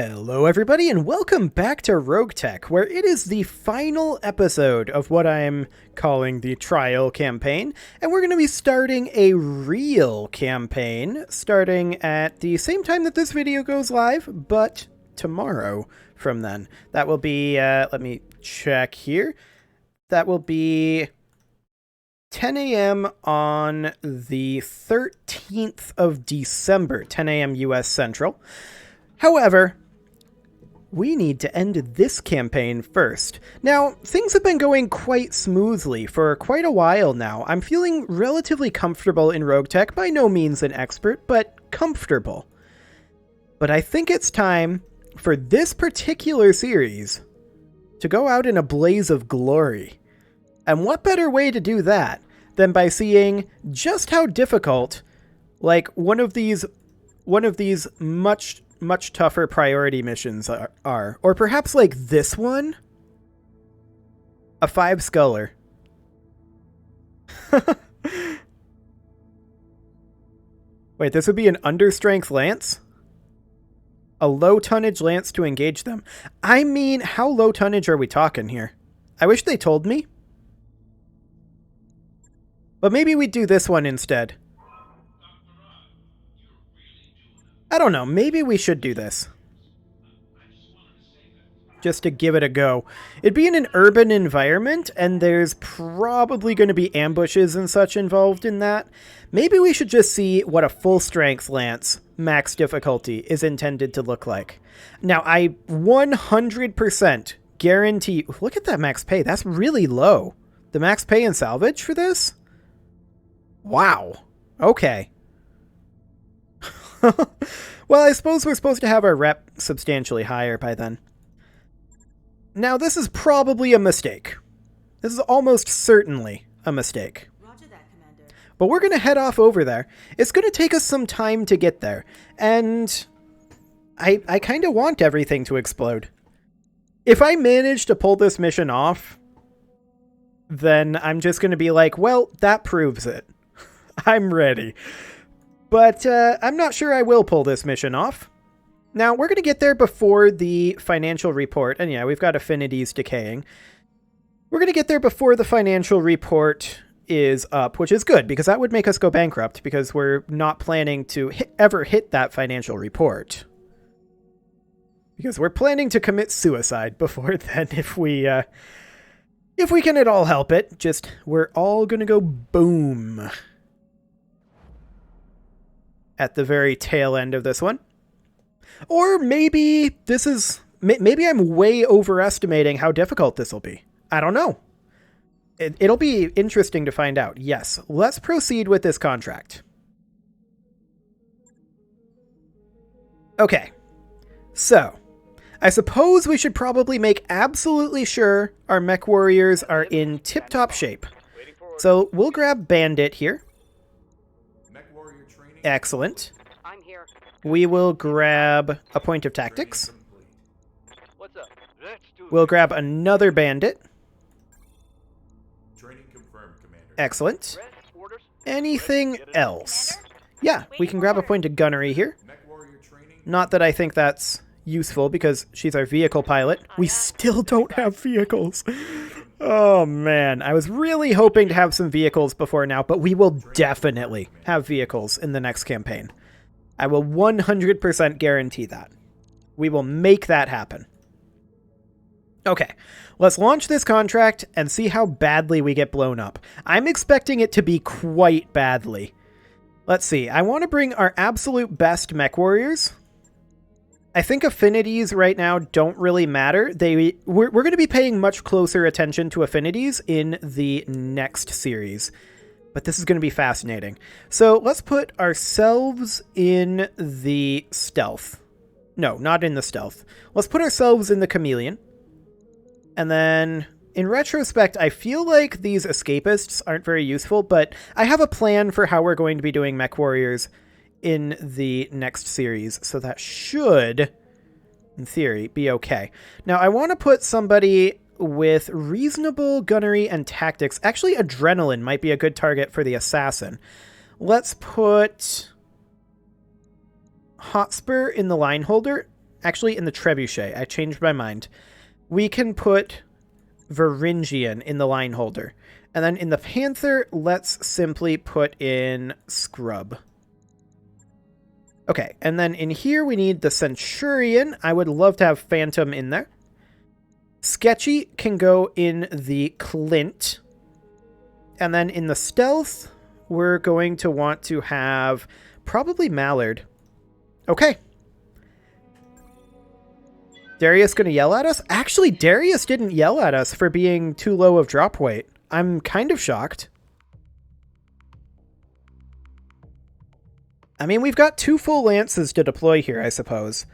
Hello everybody and welcome back to RogueTech, where it is the final episode of what I'm calling the trial campaign, and we're going to be starting a real campaign, starting at the same time that this video goes live, but tomorrow from then. That will be, let me check here, that will be 10 a.m. on the 13th of December, 10 a.m. US Central. However, we need to end this campaign first. Now, things have been going quite smoothly for quite a while now. I'm feeling relatively comfortable in RogueTech, by no means an expert, but comfortable. But I think it's time for this particular series to go out in a blaze of glory. And what better way to do that than by seeing just how difficult, like, one of these much tougher priority missions are. Or perhaps like this one? A 5-sculler. Wait, this would be an understrength lance? A low tonnage lance to engage them. I mean, how low tonnage are we talking here? I wish they told me. But maybe we'd do this one instead. I don't know, maybe we should do this. Just to give it a go. It'd be in an urban environment, and there's probably going to be ambushes and such involved in that. Maybe we should just see what a full-strength lance, max difficulty, is intended to look like. Now, I 100% guarantee... Look at that max pay, that's really low. The max pay and salvage for this? Wow. Okay. Well, I suppose we're supposed to have our rep substantially higher by then. Now, this is probably a mistake. This is almost certainly a mistake. Roger that, Commander. But we're going to head off over there. It's going to take us some time to get there. And I kind of want everything to explode. If I manage to pull this mission off, then I'm just going to be like, well, that proves it. I'm ready. But I'm not sure I will pull this mission off. Now, we're going to get there before the financial report. And yeah, we've got affinities decaying. We're going to get there before the financial report is up, which is good, because that would make us go bankrupt, because we're not planning to ever hit that financial report. Because we're planning to commit suicide before then, if we can at all help it. Just, we're all going to go boom at the very tail end of this one. Or maybe this is... Maybe I'm way overestimating how difficult this will be. I don't know. It'll be interesting to find out. Yes, let's proceed with this contract. Okay. So, I suppose we should probably make absolutely sure our mech warriors are in tip-top shape. So, we'll grab Bandit here. Excellent. I'm here. We will grab a point of tactics. What's up? Let's do it. We'll grab another bandit. Training confirmed, Commander. Excellent. Rest orders. Anything else? Yeah, we can grab a point of gunnery here. Mech warrior training. Not that I think that's useful, because she's our vehicle pilot. We still don't have vehicles. Oh man, I was really hoping to have some vehicles before now, but we will definitely have vehicles in the next campaign. I will 100% guarantee that. We will make that happen. Okay, let's launch this contract and see how badly we get blown up. I'm expecting it to be quite badly. Let's see, I want to bring our absolute best mech warriors. I think affinities right now don't really matter. We're going to be paying much closer attention to affinities in the next series. But this is going to be fascinating. So let's put ourselves in the stealth. No, not in the stealth. Let's put ourselves in the chameleon. And then, in retrospect, I feel like these escapists aren't very useful, but I have a plan for how we're going to be doing mech warriors in the next series, so that should, in theory, be okay. Now, I want to put somebody with reasonable gunnery and tactics. Actually, adrenaline might be a good target for the assassin. Let's put Hotspur in the line holder. Actually, in the trebuchet. I changed my mind. We can put Varangian in the line holder. And then in the Panther, let's simply put in Scrub. Okay, and then in here we need the Centurion. I would love to have Phantom in there. Sketchy can go in the Clint. And then in the Stealth, we're going to want to have probably Mallard. Okay. Darius going to yell at us? Actually, Darius didn't yell at us for being too low of drop weight. I'm kind of shocked. I mean, we've got 2 full lances to deploy here, I suppose.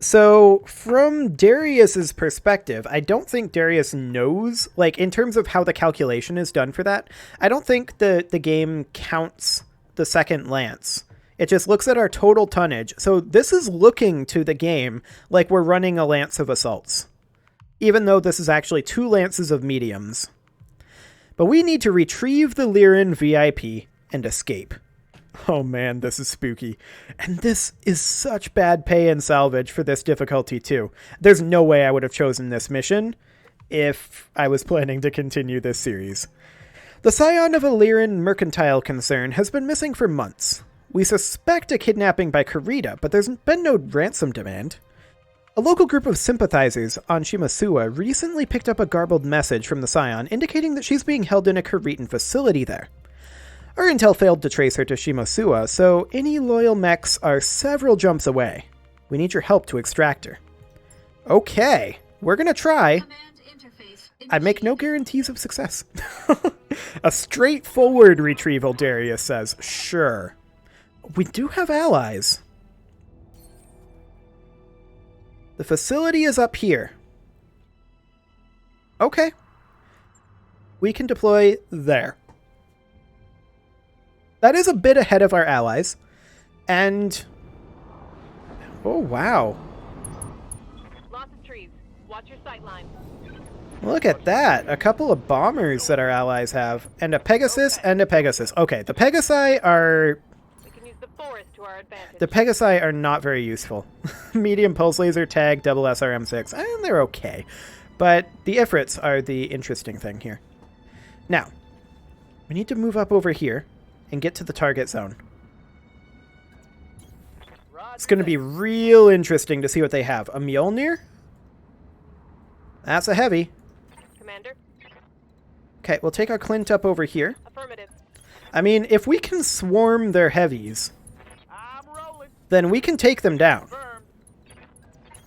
So, from Darius's perspective, I don't think Darius knows, like, in terms of how the calculation is done for that, I don't think the game counts the second lance. It just looks at our total tonnage. So this is looking to the game like we're running a lance of assaults, even though this is actually 2 lances of mediums. But we need to retrieve the Lyran VIP and escape. Oh man, this is spooky. And this is such bad pay and salvage for this difficulty too. There's no way I would have chosen this mission if I was planning to continue this series. The scion of a Lyran mercantile concern has been missing for months. We suspect a kidnapping by Karita, but there's been no ransom demand. A local group of sympathizers on Shimasua recently picked up a garbled message from the Scion indicating that she's being held in a Karitan facility there. Our intel failed to trace her to Shimasua, so any loyal mechs are several jumps away. We need your help to extract her. Okay, we're gonna try. I make no guarantees of success. A straightforward retrieval, Darius says. Sure. We do have allies. The facility is up here. Okay. We can deploy there. That is a bit ahead of our allies. And... oh, wow. Lots of trees. Watch your sight line. Look at that. A couple of bombers that our allies have. And a Pegasus and a Pegasus. Okay, the Pegasi are... We can use the forest to our advantage. the Pegasi are not very useful. Medium pulse laser, tag, double SRM6. And they're okay. But the Ifrits are the interesting thing here. Now, we need to move up over here and get to the target zone. It's going to be real interesting to see what they have. A Mjolnir? That's a heavy. Commander? Okay, we'll take our Clint up over here. Affirmative. I mean, if we can swarm their heavies, I'm rolling. then we can take them down. Confirmed.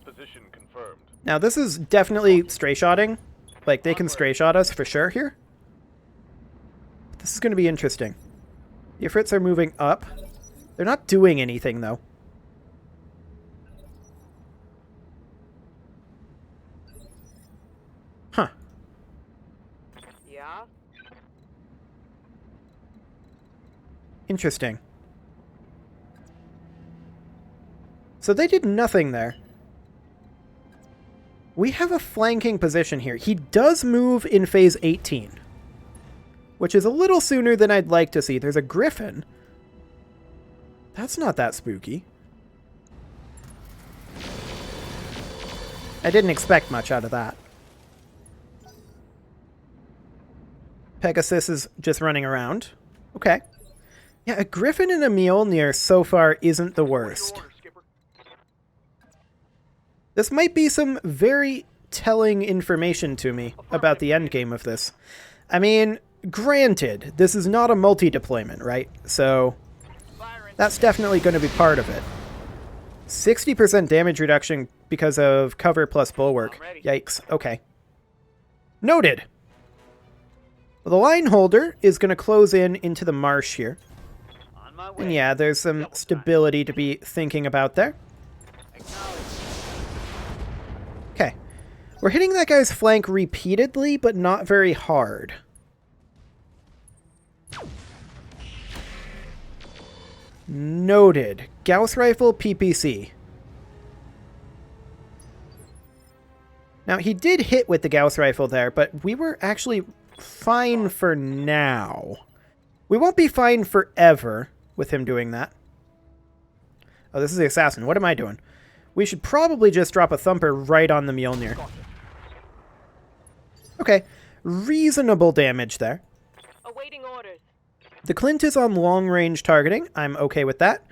Position confirmed. Now, this is definitely stray shotting. Like, they can stray shot us for sure here. This is going to be interesting. The Ifrits are moving up. They're not doing anything, though. Huh. Yeah? Interesting. So they did nothing there. We have a flanking position here. He does move in phase 18. Which is a little sooner than I'd like to see. There's a Griffin. That's not that spooky. I didn't expect much out of that. Pegasus is just running around. Okay. Yeah, a Griffin and a Mjolnir so far isn't the worst. Order, Skipper. This might be some very telling information to me about the endgame of this. I mean, granted, this is not a multi-deployment, right? So that's definitely going to be part of it. 60% damage reduction because of cover plus bulwark. Yikes. Okay. Noted. The line holder is going to close in into the marsh here. On my way. And yeah, there's some stability to be thinking about there. Okay. We're hitting that guy's flank repeatedly, but not very hard. Noted. Gauss rifle, PPC. Now, he did hit with the Gauss rifle there, but we were actually fine for now. We won't be fine forever with him doing that. Oh, this is the assassin. What am I doing? We should probably just drop a thumper right on the Mjolnir. Okay, reasonable damage there. Awaiting orders. The Clint is on long-range targeting. I'm okay with that.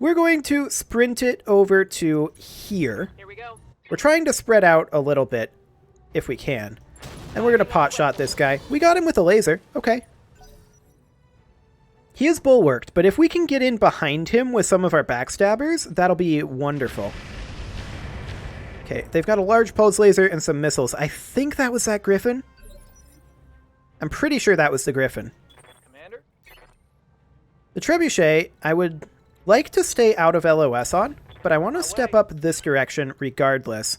We're going to sprint it over to here. Here we go. We're trying to spread out a little bit, if we can. And we're going to pot-shot this guy. We got him with a laser. Okay. He is bulwarked, but if we can get in behind him with some of our backstabbers, that'll be wonderful. Okay, they've got a large pulse laser and some missiles. I think that was that Griffin. I'm pretty sure that was the Griffin. Commander? The Trebuchet, I would like to stay out of LOS on, but I want to step up this direction regardless.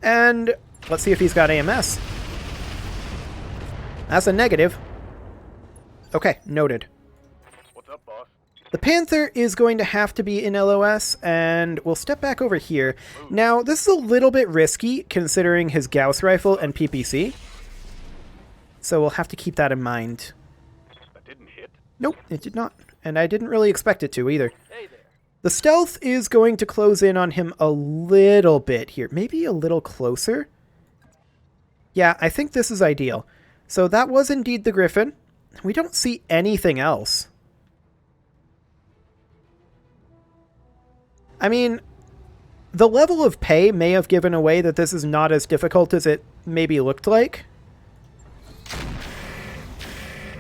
And let's see if he's got AMS. That's a negative. Okay, noted. What's up, boss? The Panther is going to have to be in LOS, and we'll step back over here. Now, this is a little bit risky, considering his Gauss rifle and PPC. So we'll have to keep that in mind. That didn't hit. Nope, it did not. And I didn't really expect it to, either. Hey there. The stealth is going to close in on him a little bit here. Maybe a little closer? Yeah, I think this is ideal. So that was indeed the Griffin. We don't see anything else. I mean, the level of pay may have given away that this is not as difficult as it maybe looked like.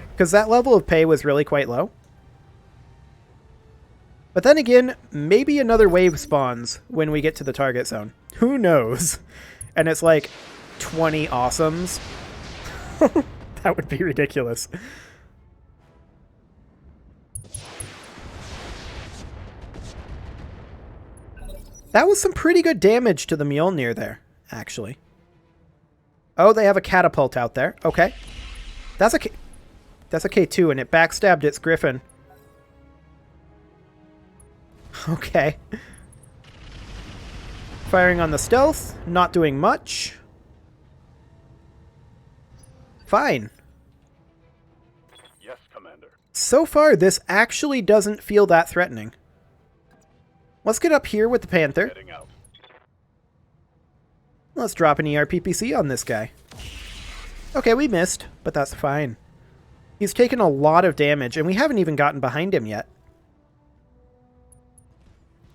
Because that level of pay was really quite low. But then again, maybe another wave spawns when we get to the target zone. Who knows? And it's like 20 awesomes. That would be ridiculous. That was some pretty good damage to the Mjolnir there, actually. Oh, they have a catapult out there. Okay. That's a K2, and it backstabbed its Griffin. Okay. Firing on the stealth, not doing much. Fine. Yes, Commander. So far, this actually doesn't feel that threatening. Let's get up here with the Panther. Heading out. Let's drop an ERPPC on this guy. Okay, we missed, but that's fine. He's taken a lot of damage, and we haven't even gotten behind him yet.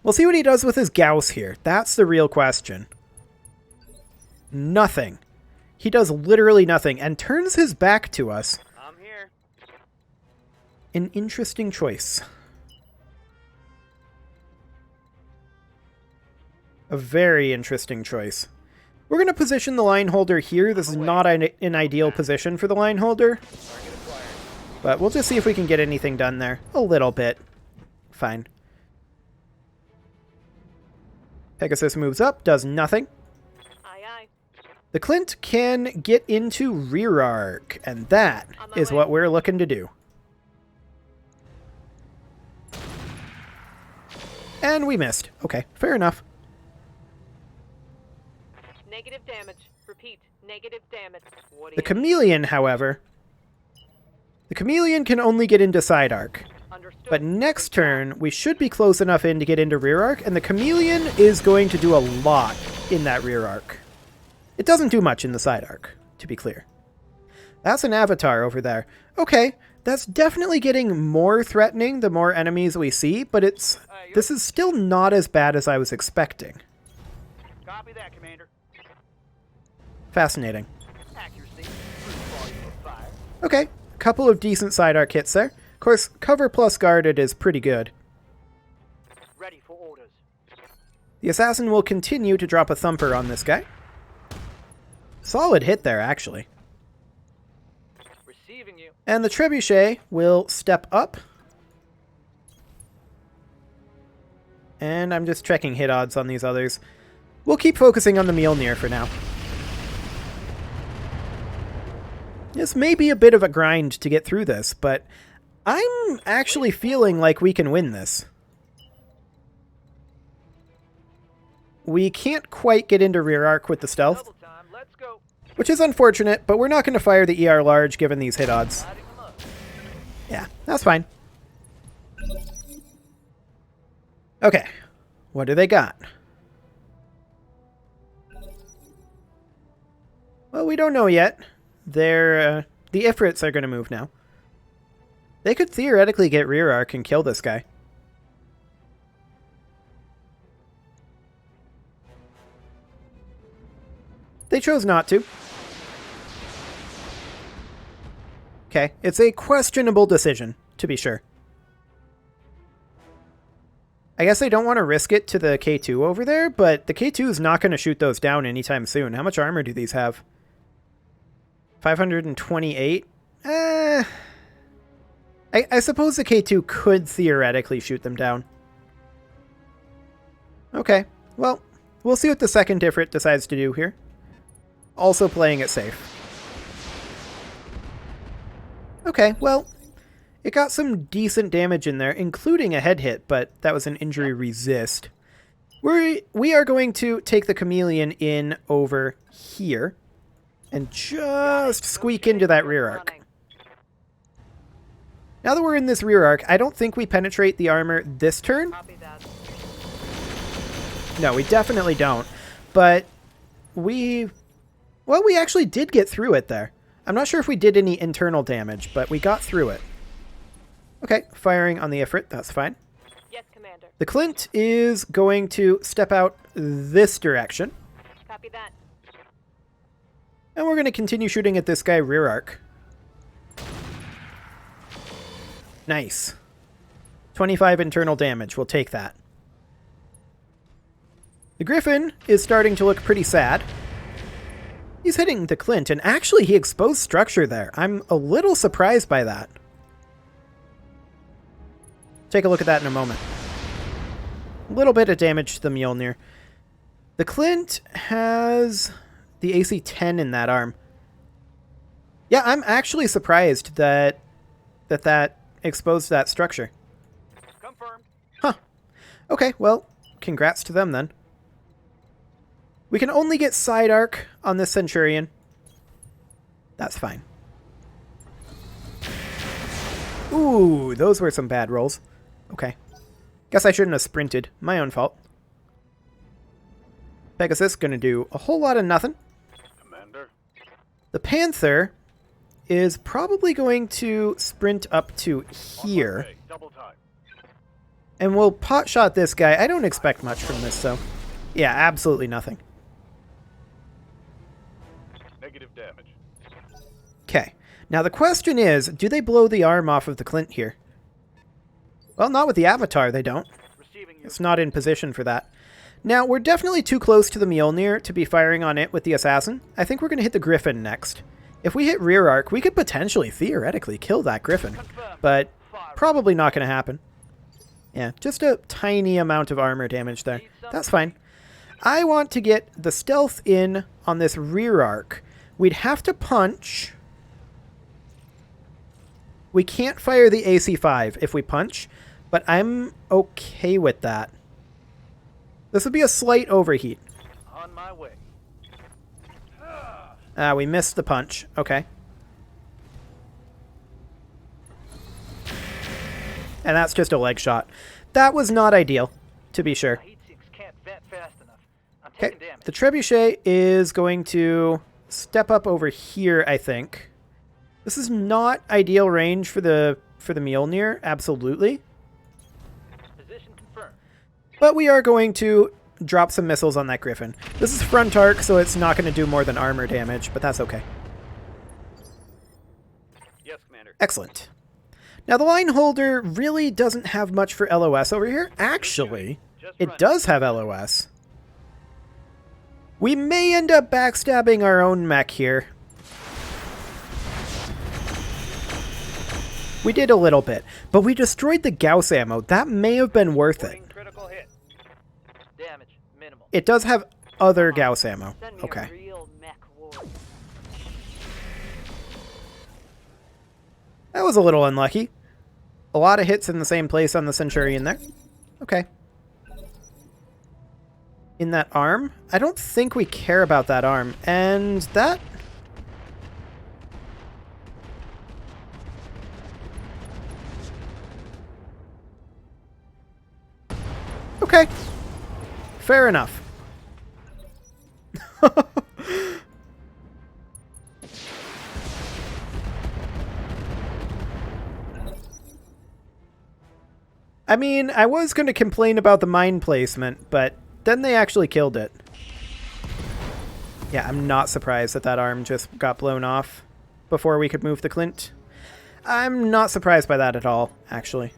We'll see what he does with his Gauss here. That's the real question. Nothing. He does literally nothing, and turns his back to us. I'm here. An interesting choice. A very interesting choice. We're going to position the line holder here. This is not an ideal position for the line holder. But we'll just see if we can get anything done there. A little bit. Fine. Pegasus moves up, does nothing. Aye, aye. The Clint can get into rear arc, and that is what we're looking to do. And we missed. Okay, fair enough. Negative damage. Repeat. Negative damage. What do The you Chameleon, however... The Chameleon can only get into side arc. understood? But next turn, we should be close enough in to get into rear arc, and the Chameleon is going to do a lot in that rear arc. It doesn't do much in the side arc, to be clear. That's an avatar over there. Okay, that's definitely getting more threatening the more enemies we see, but this is still not as bad as I was expecting. Copy that, Commander. Fascinating. Accuracy. Volume of fire. Okay, a couple of decent side arc hits there. Of course, cover plus guarded is pretty good. Ready for orders. The assassin will continue to drop a thumper on this guy. Solid hit there, actually. Receiving you. And the trebuchet will step up. And I'm just checking hit odds on these others. We'll keep focusing on the Mjolnir for now. This may be a bit of a grind to get through this, but I'm actually feeling like we can win this. We can't quite get into rear arc with the stealth, Double time. Let's go. which is unfortunate, but we're not going to fire the ER large given these hit odds. Lighting them up. Yeah, that's fine. Okay, what do they got? Well, we don't know yet. They're, the Ifrits are going to move now. They could theoretically get rear arc and kill this guy. They chose not to. Okay, it's a questionable decision, to be sure. I guess they don't want to risk it to the K2 over there, but the K2 is not going to shoot those down anytime soon. How much armor do these have? 528? I suppose the K2 could theoretically shoot them down. Okay, well, we'll see what the second Ifrit decides to do here. Also playing it safe. Okay, well, it got some decent damage in there, including a head hit, but that was an injury resist. We are going to take the Chameleon in over here and just squeak into that rear arc. Now that we're in this rear arc, I don't think we penetrate the armor this turn. Copy that. No, we definitely don't. But we actually did get through it there. I'm not sure if we did any internal damage, but we got through it. Okay, firing on the Ifrit, that's fine. Yes, Commander. The Clint is going to step out this direction. Copy that. And we're going to continue shooting at this guy rear arc. Nice. 25 internal damage, we'll take that. The Griffin is starting to look pretty sad. He's hitting the Clint, and actually he exposed structure there. I'm a little surprised by that. Take a look at that in a moment. A little bit of damage to the Mjolnir. The Clint has the AC 10 in that arm. Yeah, I'm actually surprised that exposed that structure. Confirmed. Huh. Okay, well, congrats to them then. We can only get side arc on this Centurion. That's fine. Ooh, those were some bad rolls. Okay. Guess I shouldn't have sprinted. My own fault. Pegasus gonna do a whole lot of nothing. Commander. The Panther is probably going to sprint up to here. Double time. And we'll pot shot this guy. I don't expect much from this, so... yeah, absolutely nothing. Negative damage. Okay. Now the question is, do they blow the arm off of the Clint here? Well, not with the Avatar, they don't. Receiving you. It's not in position for that. Now, we're definitely too close to the Mjolnir to be firing on it with the Assassin. I think we're going to hit the Griffin next. If we hit rear arc, we could potentially, theoretically, kill that Griffin. But probably not going to happen. Yeah, just a tiny amount of armor damage there. That's fine. I want to get the stealth in on this rear arc. We'd have to punch. We can't fire the AC-5 if we punch, but I'm okay with that. This would be a slight overheat. On my way. We missed the punch. Okay. And that's just a leg shot. That was not ideal, to be sure. My heat sinks can't vent fast enough. I'm Okay, taking damage. the Trebuchet is going to step up over here, I think. This is not ideal range for the Mjolnir, absolutely. Position confirmed. But we are going to drop some missiles on that Griffin. This is front arc, so it's not going to do more than armor damage, but that's okay. Yes, Commander. Excellent. Now, the line holder really doesn't have much for LOS over here. Actually, it does have LOS. We may end up backstabbing our own mech here. We did a little bit, but we destroyed the Gauss ammo. That may have been worth it. Critical hit. Damage minimal. It does have other Gauss ammo. Send me Okay. a real mech warrior. That was a little unlucky. A lot of hits in the same place on the Centurion there. Okay. In that arm? I don't think we care about that arm. And that... okay. Fair enough. I mean, I was going to complain about the mine placement, but then they actually killed it. Yeah, I'm not surprised that that arm just got blown off before we could move the Clint. I'm not surprised by that at all, actually.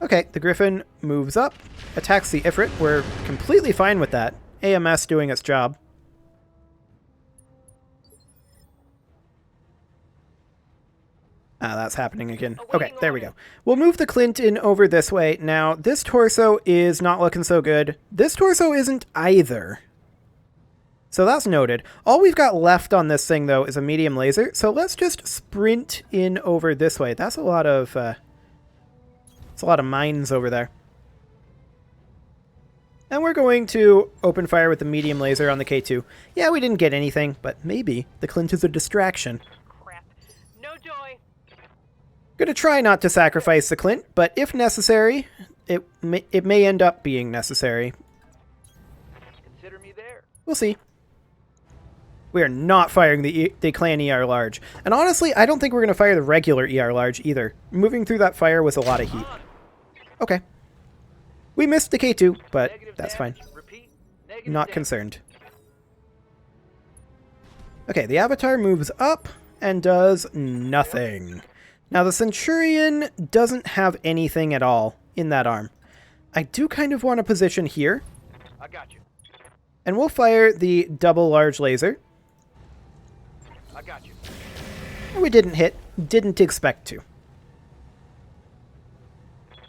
Okay, the Griffin moves up, attacks the Ifrit. We're completely fine with that. AMS doing its job. Ah, that's happening again. Okay, there we go. We'll move the Clint in over this way. Now, this torso is not looking so good. This torso isn't either. So that's noted. All we've got left on this thing, though, is a medium laser. So let's just sprint in over this way. That's a lot of mines over there. And we're going to open fire with the medium laser on the K2. Yeah, we didn't get anything, but maybe the Clint is a distraction. Crap. No joy. Gonna try not to sacrifice the Clint, but if necessary, it may end up being necessary. Consider me there. We'll see. We are not firing the clan ER large. And honestly, I don't think we're going to fire the regular ER large either. Moving through that fire was a lot of heat. Okay. We missed the K2, but that's fine. Repeat. Negative Not damage. concerned. Okay, the Avatar moves up and does nothing. Now, the Centurion doesn't have anything at all in that arm. I do kind of want to position here. I got you. And we'll fire the double large laser. I got you. We didn't hit. Didn't expect to.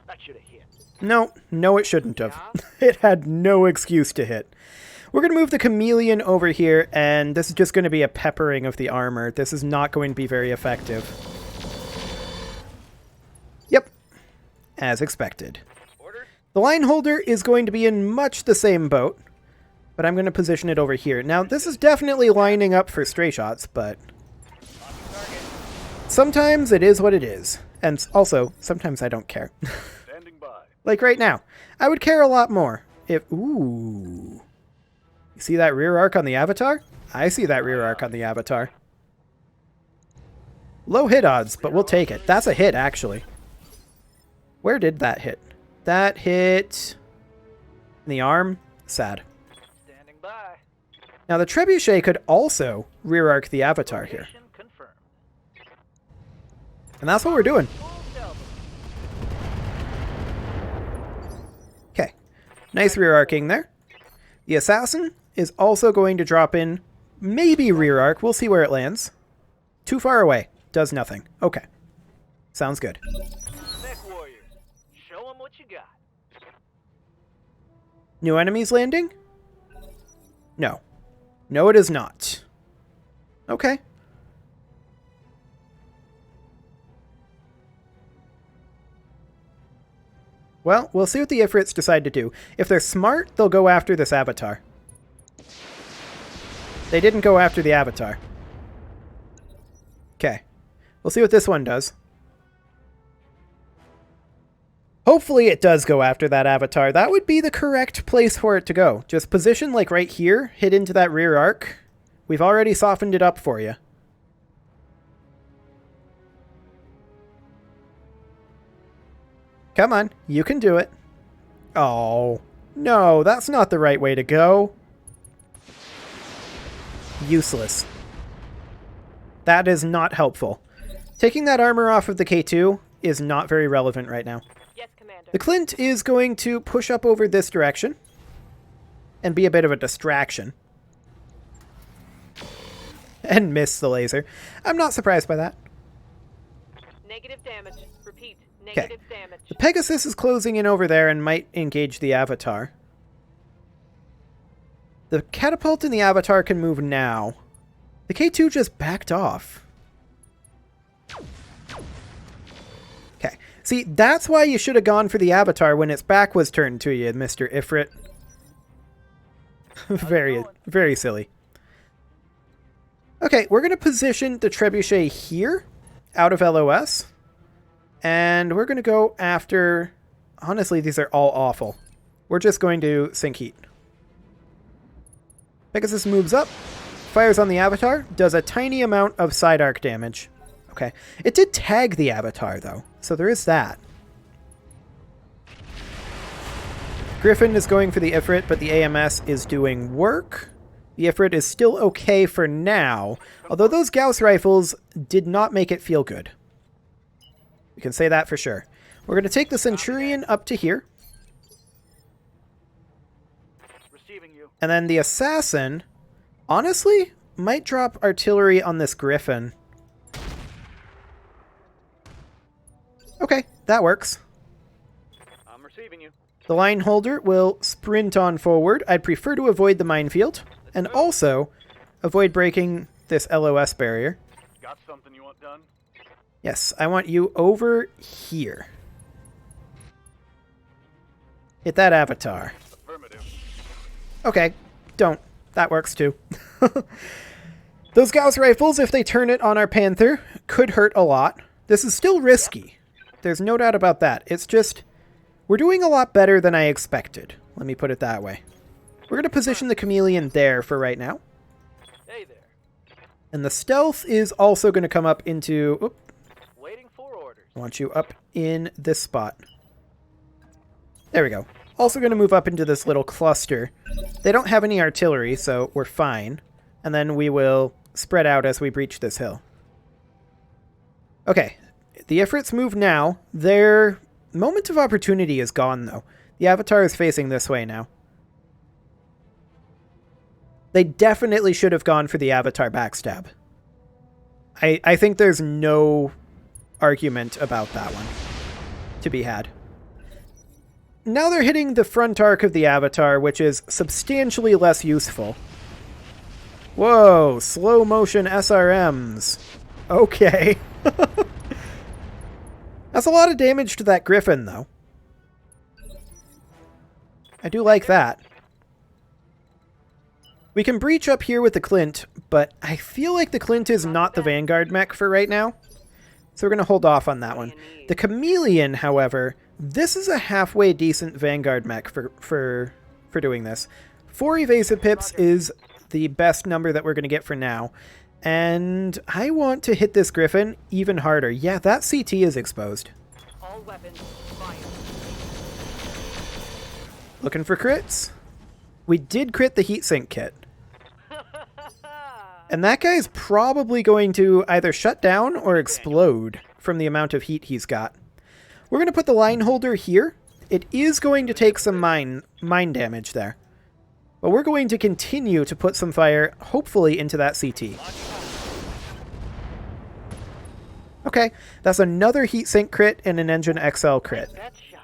That should have hit. No, it shouldn't have. It had no excuse to hit. We're going to move the Chameleon over here, and this is just going to be a peppering of the armor. This is not going to be very effective. Yep. As expected. Order. The line holder is going to be in much the same boat, but I'm going to position it over here. Now, this is definitely lining up for stray shots, but sometimes it is what it is. And also, sometimes I don't care. Standing by. Like right now. I would care a lot more if... Ooh. You see that rear arc on the Avatar? I see that rear arc on the Avatar. Low hit odds, but we'll take it. That's a hit, actually. Where did that hit? That hit... in the arm? Sad. Standing by. Now, the Trebuchet could also rear arc the Avatar here. Location confirmed. And that's what we're doing. Full salvo. Okay. Nice rear arcing there. The Assassin is also going to drop in, maybe rear arc. We'll see where it lands. Too far away. Does nothing. Okay. Sounds good. Mech warriors. Show them what you got. New enemies landing? No. No, it is not. Okay. Well, we'll see what the Ifrits decide to do. If they're smart, they'll go after this Avatar. They didn't go after the Avatar. Okay. We'll see what this one does. Hopefully it does go after that Avatar. That would be the correct place for it to go. Just position like right here, hit into that rear arc. We've already softened it up for you. Come on, you can do it. Oh, no, that's not the right way to go. Useless. That is not helpful. Taking that armor off of the K2 is not very relevant right now. Yes, Commander. The Clint is going to push up over this direction and be a bit of a distraction. And miss the laser. I'm not surprised by that. Negative damage. Repeat. Negative damage. The Pegasus is closing in over there and might engage the Avatar. The catapult and the Avatar can move now. The K2 just backed off. Okay. See, that's why you should have gone for the Avatar when its back was turned to you, Mr. Ifrit. Very silly. Okay, we're going to position the Trebuchet here, out of LOS. And we're going to go after... Honestly, these are all awful. We're just going to sink heat. Pegasus moves up, fires on the Avatar, does a tiny amount of side arc damage. Okay. It did tag the Avatar, though, so there is that. Griffin is going for the Ifrit, but the AMS is doing work. The Ifrit is still okay for now, although those Gauss rifles did not make it feel good. We can say that for sure. We're going to take the Centurion up to here. Receiving you. And then the Assassin, honestly, might drop artillery on this Griffin. Okay, that works. I'm receiving you. The line holder will sprint on forward. I'd prefer to avoid the minefield, and also avoid breaking this LOS barrier. Got something you want done? Yes, I want you over here. Hit that Avatar. Affirmative. Okay, don't. That works too. Those Gauss rifles, if they turn it on our Panther, could hurt a lot. This is still risky. There's no doubt about that. It's just, we're doing a lot better than I expected. Let me put it that way. We're going to position the Chameleon there for right now. Hey there. And the Stealth is also going to come up into... Oop, Waiting for orders. I want you up in this spot. There we go. Also going to move up into this little cluster. They don't have any artillery, so we're fine. And then we will spread out as we breach this hill. Okay. The Ifrits move now. Their moment of opportunity is gone, though. The Avatar is facing this way now. They definitely should have gone for the Avatar backstab. I think there's no argument about that one to be had. Now they're hitting the front arc of the Avatar, which is substantially less useful. Whoa, slow motion SRMs. Okay. That's a lot of damage to that Griffin, though. I do like that. We can breach up here with the Clint, but I feel like the Clint is not the Vanguard mech for right now. So we're going to hold off on that one. The Chameleon, however, this is a halfway decent Vanguard mech for doing this. 4 evasive pips is the best number that we're going to get for now. And I want to hit this Griffin even harder. Yeah, that CT is exposed. All weapons fire. Looking for crits. We did crit the heatsink kit. And that guy's probably going to either shut down or explode from the amount of heat he's got. We're going to put the line holder here. It is going to take some mine damage there. But we're going to continue to put some fire, hopefully, into that CT. Okay, that's another heatsink crit and an engine XL crit. That shot.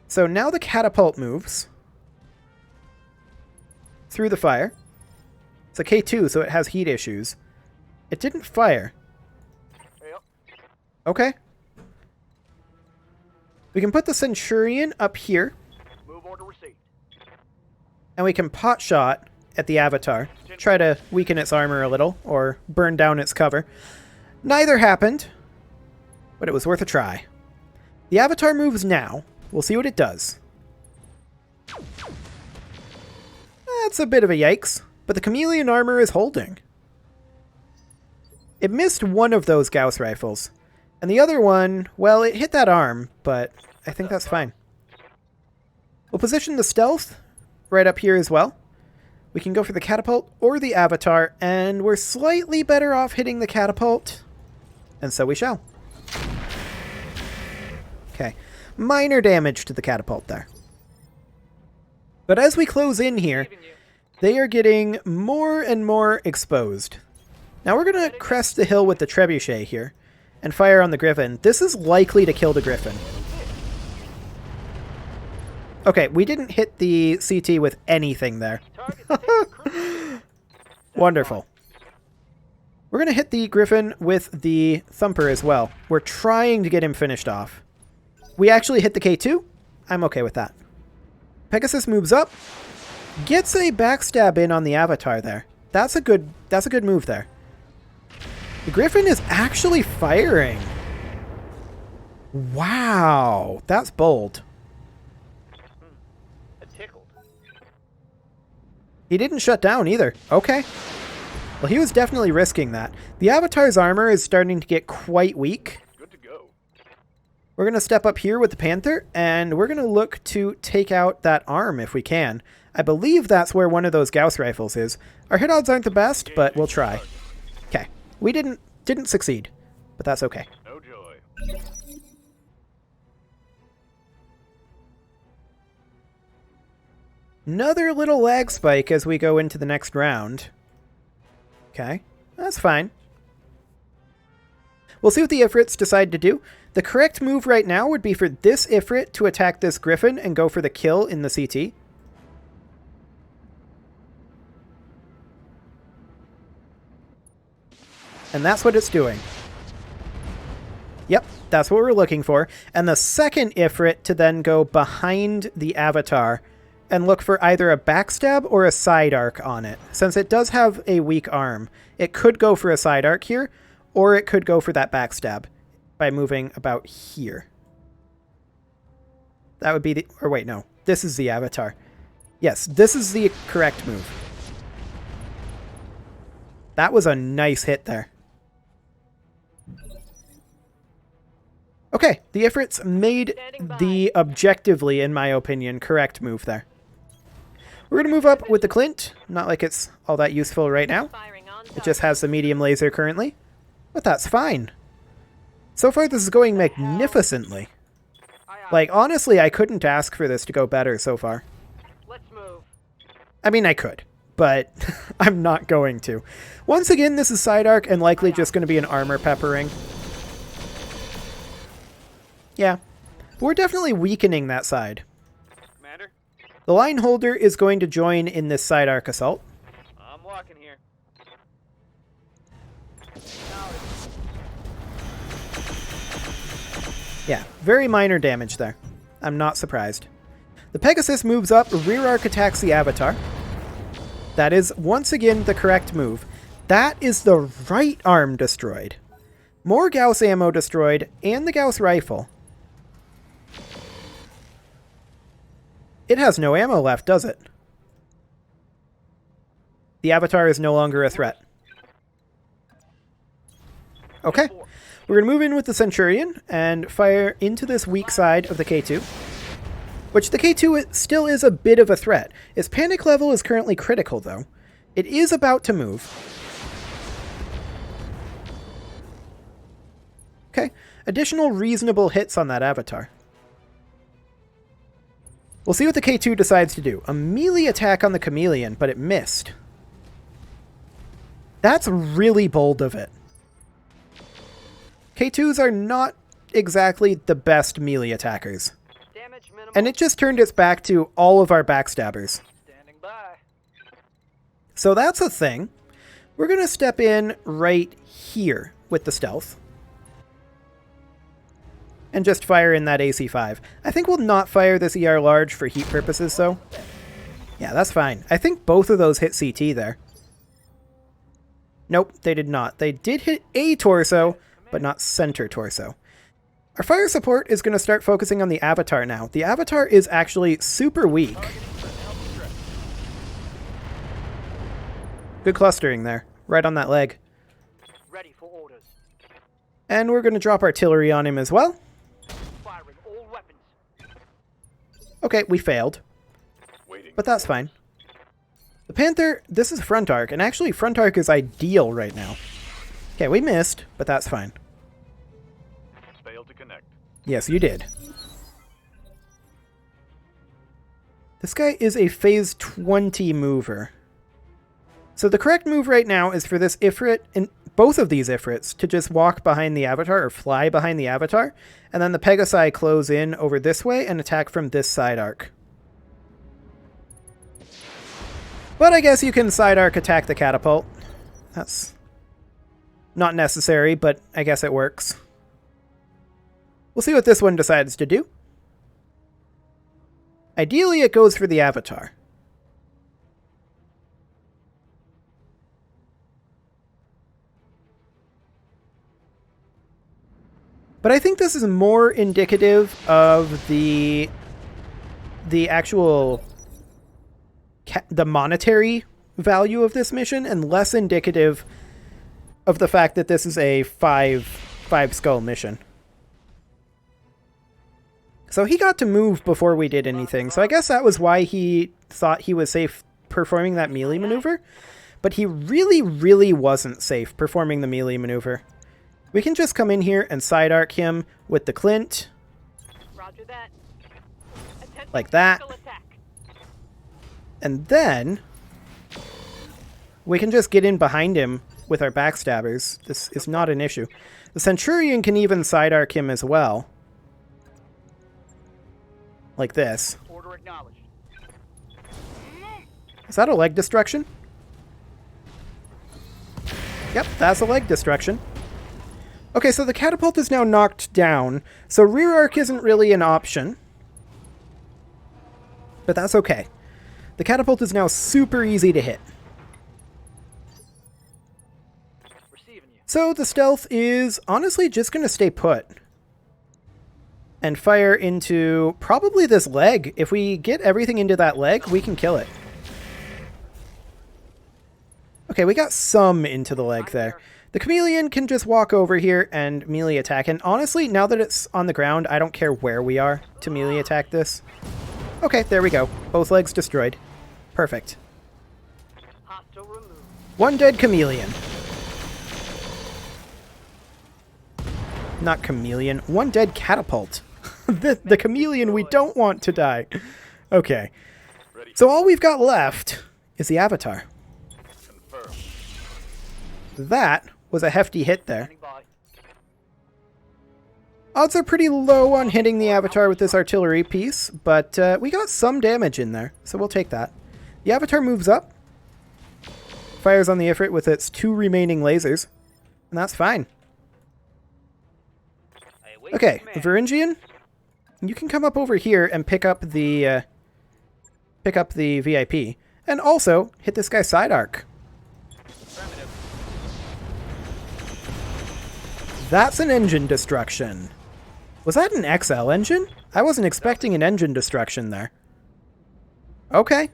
So now the catapult moves through the fire. It's a K2, so it has heat issues. It didn't fire. Yep. Okay. We can put the Centurion up here, Move order received. and we can pot shot at the Avatar. Try to weaken its armor a little, or burn down its cover. Neither happened, but it was worth a try. The Avatar moves now. We'll see what it does. That's a bit of a yikes, but the Chameleon armor is holding. It missed one of those Gauss rifles, and the other one, well, it hit that arm, but I think that's fine. We'll position the Stealth right up here as well. We can go for the catapult or the Avatar, and we're slightly better off hitting the catapult, and so we shall. Okay, minor damage to the catapult there. But as we close in here, they are getting more and more exposed. Now we're going to crest the hill with the Trebuchet here, and fire on the Griffin. This is likely to kill the Griffin. Okay, we didn't hit the CT with anything there. Wonderful. We're going to hit the Griffin with the Thumper as well. We're trying to get him finished off. We actually hit the K2. I'm okay with that. Pegasus moves up. Gets a backstab in on the Avatar there. That's a good move there. The Griffin is actually firing. Wow, that's bold. Tickled. He didn't shut down either. Okay. Well, he was definitely risking that. The Avatar's armor is starting to get quite weak. Good to go. We're going to step up here with the Panther, and we're going to look to take out that arm if we can. I believe that's where one of those Gauss rifles is. Our hit odds aren't the best, but we'll try. Okay. We didn't succeed, but that's okay. No joy. Another little lag spike as we go into the next round. Okay, that's fine. We'll see what the Ifrits decide to do. The correct move right now would be for this Ifrit to attack this Griffin and go for the kill in the CT. And that's what it's doing. Yep, that's what we're looking for. And the second Ifrit to then go behind the Avatar and look for either a backstab or a side arc on it. Since it does have a weak arm, it could go for a side arc here, or it could go for that backstab by moving about here. That would be the... Or wait, no. This is the Avatar. Yes, this is the correct move. That was a nice hit there. Okay, the Ifrits made the objectively, in my opinion, correct move there. We're going to move up with the Clint. Not like it's all that useful right now. It just has the medium laser currently. But that's fine. So far, this is going magnificently. Like, honestly, I couldn't ask for this to go better so far. Let's move. I mean, I could, but I'm not going to. Once again, this is side arc and likely just going to be an armor peppering. Yeah, but we're definitely weakening that side. Commander, The line holder is going to join in this side arc assault. I'm walking here. Yeah, very minor damage there. I'm not surprised. The Pegasus moves up, rear arc attacks the Avatar. That is, once again, the correct move. That is the right arm destroyed. More Gauss ammo destroyed, and the Gauss rifle. It has no ammo left, does it? The Avatar is no longer a threat. Okay. We're going to move in with the Centurion and fire into this weak side of the K2. Which the K2 still is a bit of a threat. Its panic level is currently critical, though. It is about to move. Okay. Additional reasonable hits on that Avatar. We'll see what the K2 decides to do. A melee attack on the Chameleon, but it missed. That's really bold of it. K2s are not exactly the best melee attackers. Damage minimal. And it just turned its back to all of our backstabbers. Standing by. So that's a thing. We're going to step in right here with the stealth. And just fire in that AC-5. I think we'll not fire this ER large for heat purposes, though. Yeah, that's fine. I think both of those hit CT there. Nope, they did not. They did hit a torso, but not center torso. Our fire support is going to start focusing on the Avatar now. The Avatar is actually super weak. Good clustering there. Right on that leg. Ready for orders. And we're going to drop artillery on him as well. Firing all weapons. Okay, we failed. Waiting. But that's fine. The Panther, this is front arc, and actually front arc is ideal right now. Okay, we missed, but that's fine. Failed to connect. Yes, you did. This guy is a phase 20 mover. So the correct move right now is for this Ifrit, and both of these Ifrits, to just walk behind the Avatar, or fly behind the Avatar, and then the Pegasi close in over this way and attack from this side arc. But I guess you can side arc attack the catapult. That's not necessary, but I guess it works. We'll see what this one decides to do. Ideally, it goes for the Avatar. But I think this is more indicative of the actual the monetary value of this mission and less indicative of the fact that this is a five skull mission. So he got to move before we did anything, so I guess that was why he thought he was safe performing that melee maneuver. But he really, really wasn't safe performing the melee maneuver. We can just come in here and side arc him with the Clint, Roger that. Attention like that. critical attack. And then we can just get in behind him with our backstabbers. This is not an issue. The Centurion can even side arc him as well. Like this. Order acknowledged. Is that a leg destruction? Yep, that's a leg destruction. Okay, so the catapult is now knocked down, so rear arc isn't really an option. But that's okay. The catapult is now super easy to hit. Receiving you. So the stealth is honestly just going to stay put. And fire into probably this leg. If we get everything into that leg, we can kill it. Okay, we got some into the leg there. The chameleon can just walk over here and melee attack. And honestly, now that it's on the ground, I don't care where we are to melee attack this. Okay, there we go. Both legs destroyed. Perfect. Hostile removed. One dead chameleon. Not chameleon. One dead catapult. The chameleon we don't want to die. Okay. Ready. So all we've got left is the avatar. Confirm. That was a hefty hit there. Standing by. Odds are pretty low on hitting the avatar with this artillery piece, but we got some damage in there, so we'll take that. The avatar moves up, fires on the Ifrit with its 2 remaining lasers, and that's fine. I await Okay, command. Varangian, you can come up over here and pick up the VIP, and also hit this guy side arc. Affirmative. That's an engine destruction. Was that an XL engine? I wasn't expecting an engine destruction there. Okay.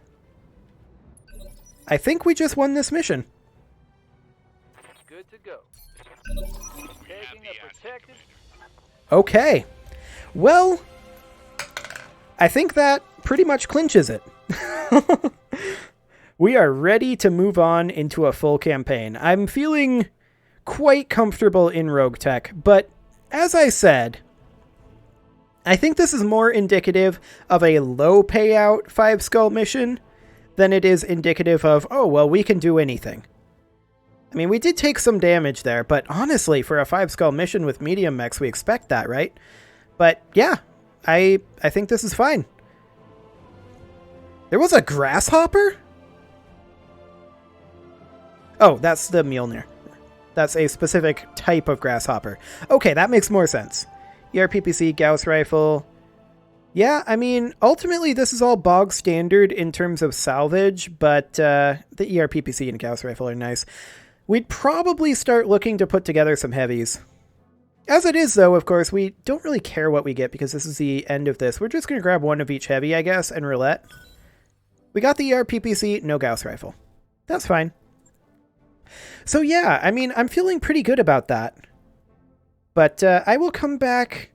I think we just won this mission. Good to go. Taking a protected. Okay. Well, I think that pretty much clinches it. We are ready to move on into a full campaign. I'm feeling quite comfortable in RogueTech, but as I said, I think this is more indicative of a low payout 5 skull mission than it is indicative of, oh, well, we can do anything. I mean, we did take some damage there, but honestly, for a 5 skull mission with medium mechs, we expect that, right? But yeah, I think this is fine. There was a grasshopper? Oh, that's the Mjolnir. That's a specific type of grasshopper. Okay, that makes more sense. ERPPC, Gauss rifle. Yeah, I mean, ultimately this is all bog standard in terms of salvage, but the ERPPC and Gauss rifle are nice. We'd probably start looking to put together some heavies. As it is, though, of course, we don't really care what we get because this is the end of this. We're just going to grab one of each heavy, I guess, and roulette. We got the ERPPC, no Gauss rifle. That's fine. So yeah, I mean, I'm feeling pretty good about that. But I will come back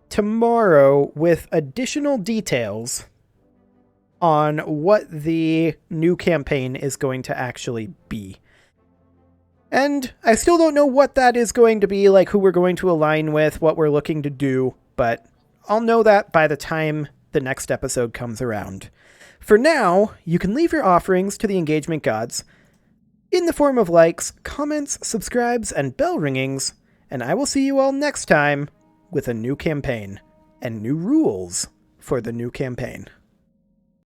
tomorrow with additional details on what the new campaign is going to actually be. And I still don't know what that is going to be, like who we're going to align with, what we're looking to do, but I'll know that by the time the next episode comes around. For now, you can leave your offerings to the engagement gods in the form of likes, comments, subscribes, and bell ringings, and I will see you all next time with a new campaign and new rules for the new campaign.